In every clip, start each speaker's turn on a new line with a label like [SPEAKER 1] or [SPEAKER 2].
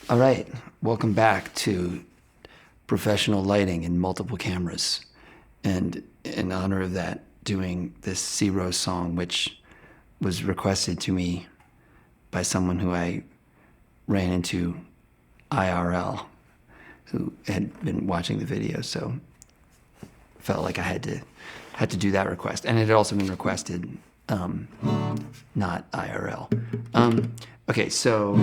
[SPEAKER 1] All right, welcome back to professional lighting and multiple cameras. And in honor of that, doing this Searows song, which was requested to me by someone who I ran into IRL, who had been watching the video, so felt like I had to do that request. And it had also been requested, not IRL. Okay, so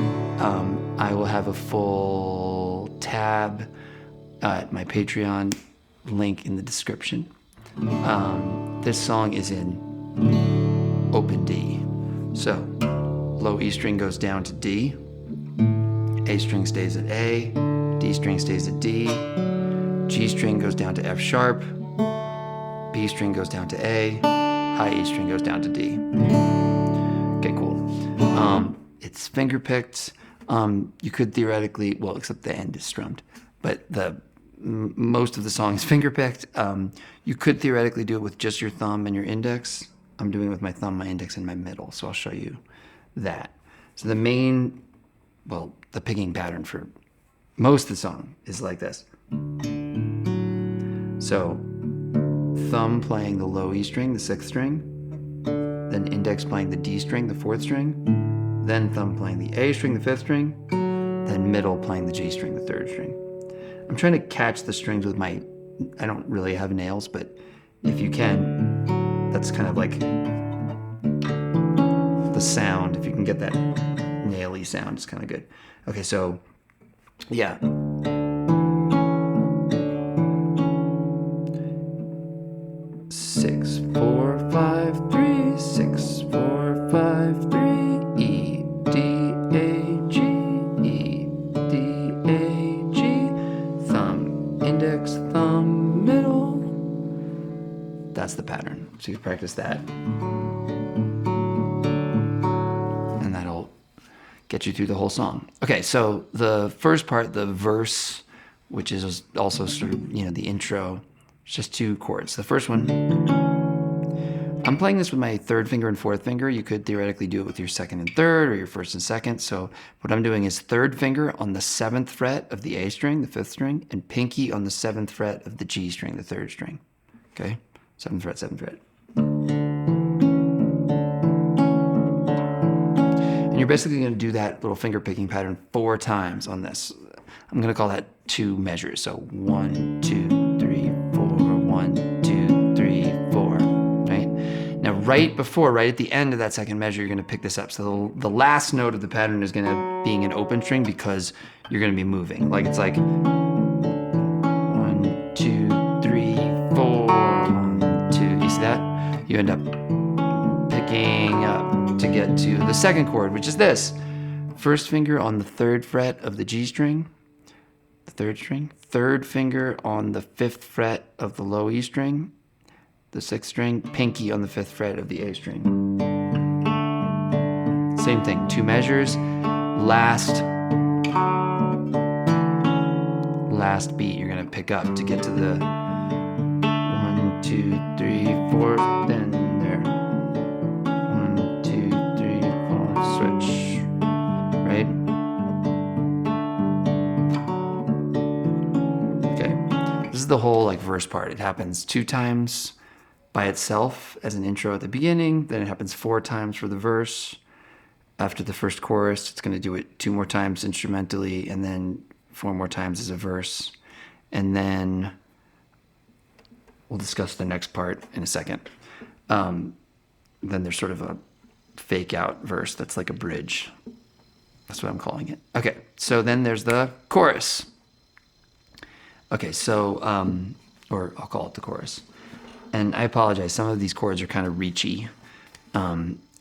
[SPEAKER 1] I will have a full tab at my Patreon, link in the description. This song is in open D. So low E string goes down to D, A string stays at A, D string stays at D, G string goes down to F sharp, B string goes down to A, high E string goes down to D. Okay, cool. It's finger picked. You could theoretically, well, except the end is strummed, but most of the song is finger picked. You could theoretically do it with just your thumb and your index. I'm doing it with my thumb, my index, and my middle, so I'll show you that. So the picking pattern for most of the song is like this. So thumb playing the low E string, the 6th string, then index playing the D string, the 4th string, then thumb playing the A string, the 5th string, then middle playing the G string, the 3rd string. I'm trying to catch the strings with I don't really have nails, but if you can, that's kind of like the sound. If you can get that naily sound, it's kind of good. Okay, so yeah. 6, 4, 5, 3, 6, 4, 5, 3, E, D, A, G, E, D, A, G, thumb, index, thumb, middle. That's the pattern. So you practice that. And that'll get you through the whole song. Okay, so the first part, the verse, which is also sort of, the intro, it's just 2 chords. The first one, I'm playing this with my 3rd finger and 4th finger. You could theoretically do it with your 2nd and 3rd or your 1st and 2nd. So what I'm doing is 3rd finger on the 7th fret of the A string, the 5th string, and pinky on the 7th fret of the G string, the 3rd string. Okay? 7th fret, 7th fret. And you're basically going to do that little finger picking pattern 4 times on this. I'm going to call that 2 measures. So 1, 2, 3, 4, 1, 2, 3, 4. Right? Now, right at the end of that 2nd measure, you're going to pick this up. So the last note of the pattern is going to be an open string because you're going to be moving. Like it's like 1, 2, 3, 4, 1, 2. You see that? You end up picking up to get to the 2nd chord, which is this. 1st finger on the 3rd fret of the G string, the 3rd string. 3rd finger on the 5th fret of the low E string, the 6th string. Pinky on the 5th fret of the A string. Same thing, 2 measures. Last beat you're gonna pick up to get to the 1, 2, 3, 4. Then there. 1, 2, 3, 4. Switch. Right? Okay. This is the whole verse part. It happens 2 times by itself as an intro at the beginning. Then it happens 4 times for the verse. After the 1st chorus, it's going to do it 2 more times instrumentally, and then 4 more times as a verse. And then we'll discuss the next part in a second. Then there's sort of a fake out verse that's like a bridge. That's what I'm calling it. Okay, so then there's the chorus. Okay, so, or I'll call it the chorus. And I apologize, some of these chords are kind of reachy.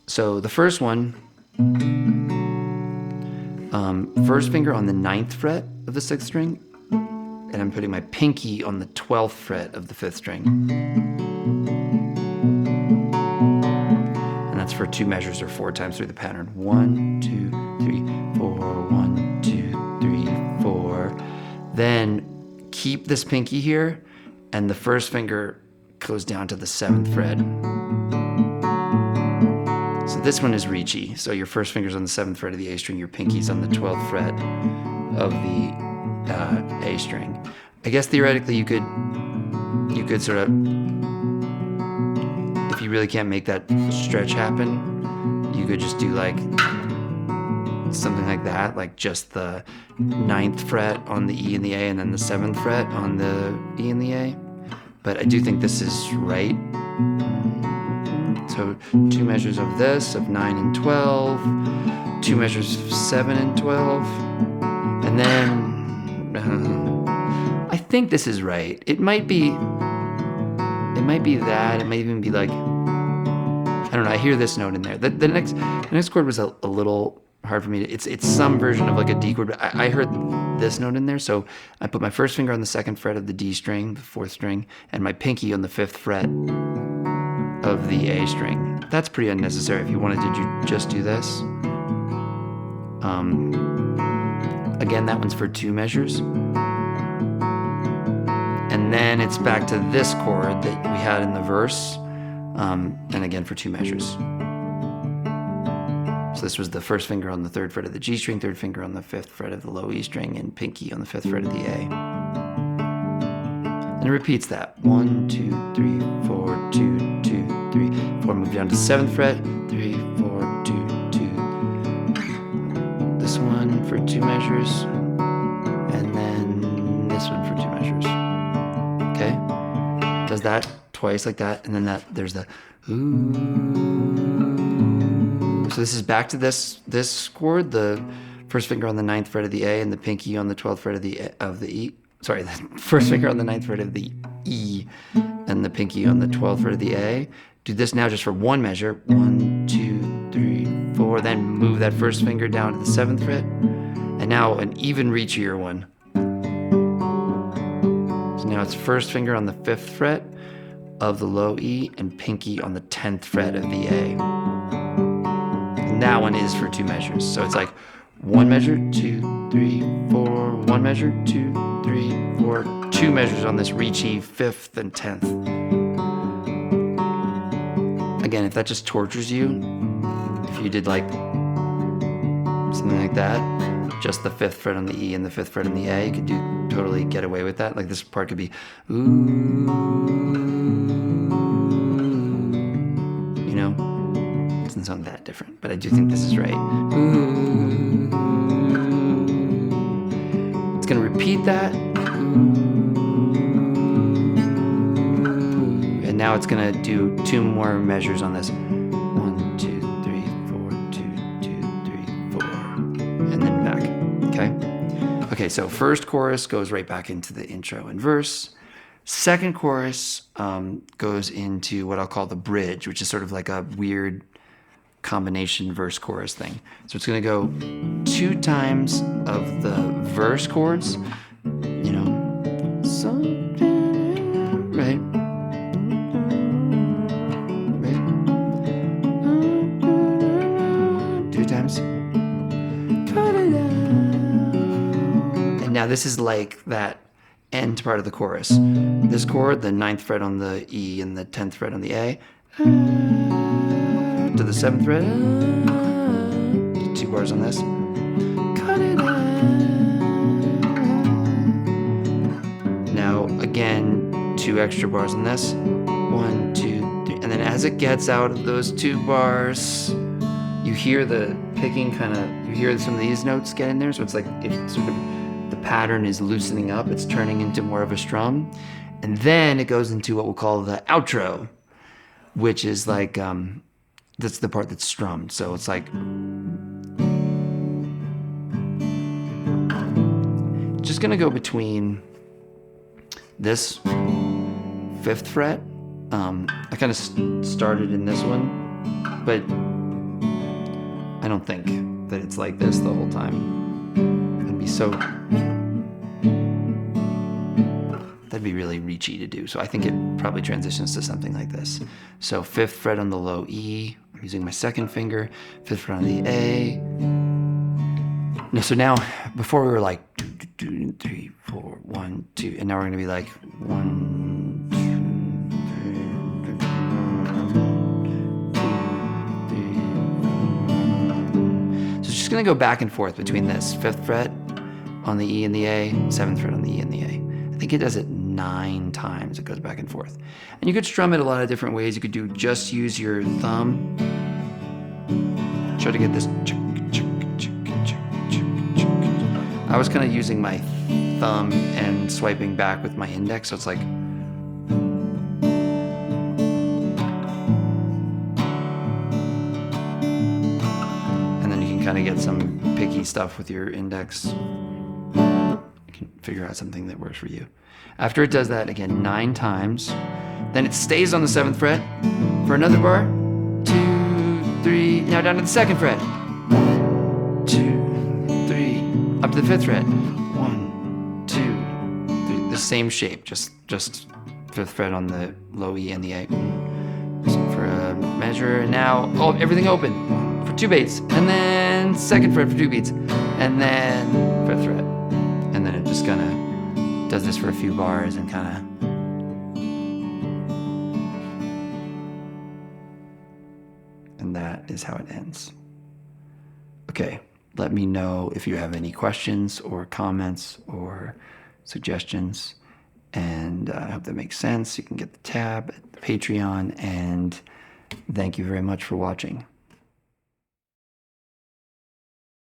[SPEAKER 1] So the first one, 1st finger on the 9th fret of the 6th string, and I'm putting my pinky on the 12th fret of the 5th string. And that's for 2 measures or 4 times through the pattern. 1, 2, 3, 4, 1, 2, 3, 4. Then keep this pinky here, and the 1st finger goes down to the 7th fret. So this one is reachy. So your 1st finger's on the 7th fret of the A string, your pinky's on the 12th fret of the A string. I guess theoretically you could sort of, if you really can't make that stretch happen, you could just do like something like that, like just the 9th fret on the E and the A, and then the 7th fret on the E and the A. But I do think this is right. So 2 measures of this, of 9 and 12, 2 measures of 7 and 12, and then I think this is right. It might be that. It might even be like, I don't know. I hear this note in there. The next chord was a little hard for me. It's some version of like a D chord, but I heard this note in there. So I put my first finger on the 2nd fret of the D string, the 4th string, and my pinky on the 5th fret of the A string. That's pretty unnecessary if you wanted to just do this. Again, that one's for 2 measures. And then it's back to this chord that we had in the verse, and again for 2 measures. So this was the 1st finger on the 3rd fret of the G string, 3rd finger on the 5th fret of the low E string, and pinky on the 5th fret of the A. And it repeats that. 1, 2, 3, 4, 2, 2, 3, 4. Move down to 7th fret. 3, 4, 2, 2. This one for 2 measures, and then this one for 2 measures. Okay? Does that twice like that, and then there's the ooh. So this is back to this chord, the 1st finger on the 9th fret of the A and the pinky on the 12th fret of the E. Sorry, the 1st finger on the 9th fret of the E and the pinky on the 12th fret of the A. Do this now just for 1 measure. 1, 2, 3, 4. Then move that 1st finger down to the 7th fret. And now an even reachier one. So now it's 1st finger on the 5th fret of the low E and pinky on the 10th fret of the A. And that one is for 2 measures. So it's like 1 measure, 2, 3, 4, 1 measure, 2, 3, 4, 2 measures on this reachy 5th and 10th. Again, if that just tortures you, if you did like something like that, just the 5th fret on the E and the 5th fret on the A, you could totally get away with that. Like this part could be ooh, you know? It doesn't sound that different, but I do think this is right. Ooh. It's gonna repeat that. And now it's gonna do 2 more measures on this. 1, 2, 3, 4, 2, 2, 3, 4, and then back. Okay. Okay. So first chorus goes right back into the intro and verse. Second chorus goes into what I'll call the bridge, which is sort of like a weird combination verse chorus thing. So it's going to go 2 times of the verse chords, you know, something, right? Right? 2 times. And now this is like that end part of the chorus. This chord, the 9th fret on the E and the 10th fret on the A, to the 7th fret, 2 bars on this. Now again, 2 extra bars on this. 1, 2, 3, and then as it gets out of those 2 bars, you hear the picking kind of. You hear some of these notes get in there, so it's like it's sort of the pattern is loosening up. It's turning into more of a strum, and then it goes into what we'll call the outro, which is like. That's the part that's strummed. So it's like just gonna go between this 5th fret. I kind of started in this one, but I don't think that it's like this the whole time. It'd be so. That'd be really reachy to do. So I think it probably transitions to something like this. So 5th fret on the low E. I'm using my 2nd finger. 5th fret on the A. No, so now, before we were like 2, 3, 4, 1, 2, and now we're gonna be like 1, 2, 3, 4. So it's just gonna go back and forth between this 5th fret on the E and the A, 7th fret on the E and the A. I think it does it 9 times. It goes back and forth. And you could strum it a lot of different ways. You could just use your thumb. Try to get this. I was kind of using my thumb and swiping back with my index, so it's like. And then you can kind of get some picky stuff with your index. You can figure out something that works for you. After it does that, again, 9 times, then it stays on the 7th fret for another bar. 2, 3, now down to the 2nd fret. 2, 3, up to the 5th fret. 1, 2, 3. The same shape, just 5th fret on the low E and the A. So for a measure, and now everything open for 2 beats, and then 2nd fret for 2 beats, and then 5th fret, and then it just kind of does this for a few bars and kind of. And that is how it ends. Okay, let me know if you have any questions or comments or suggestions. And I hope that makes sense. You can get the tab at the Patreon. And thank you very much for watching.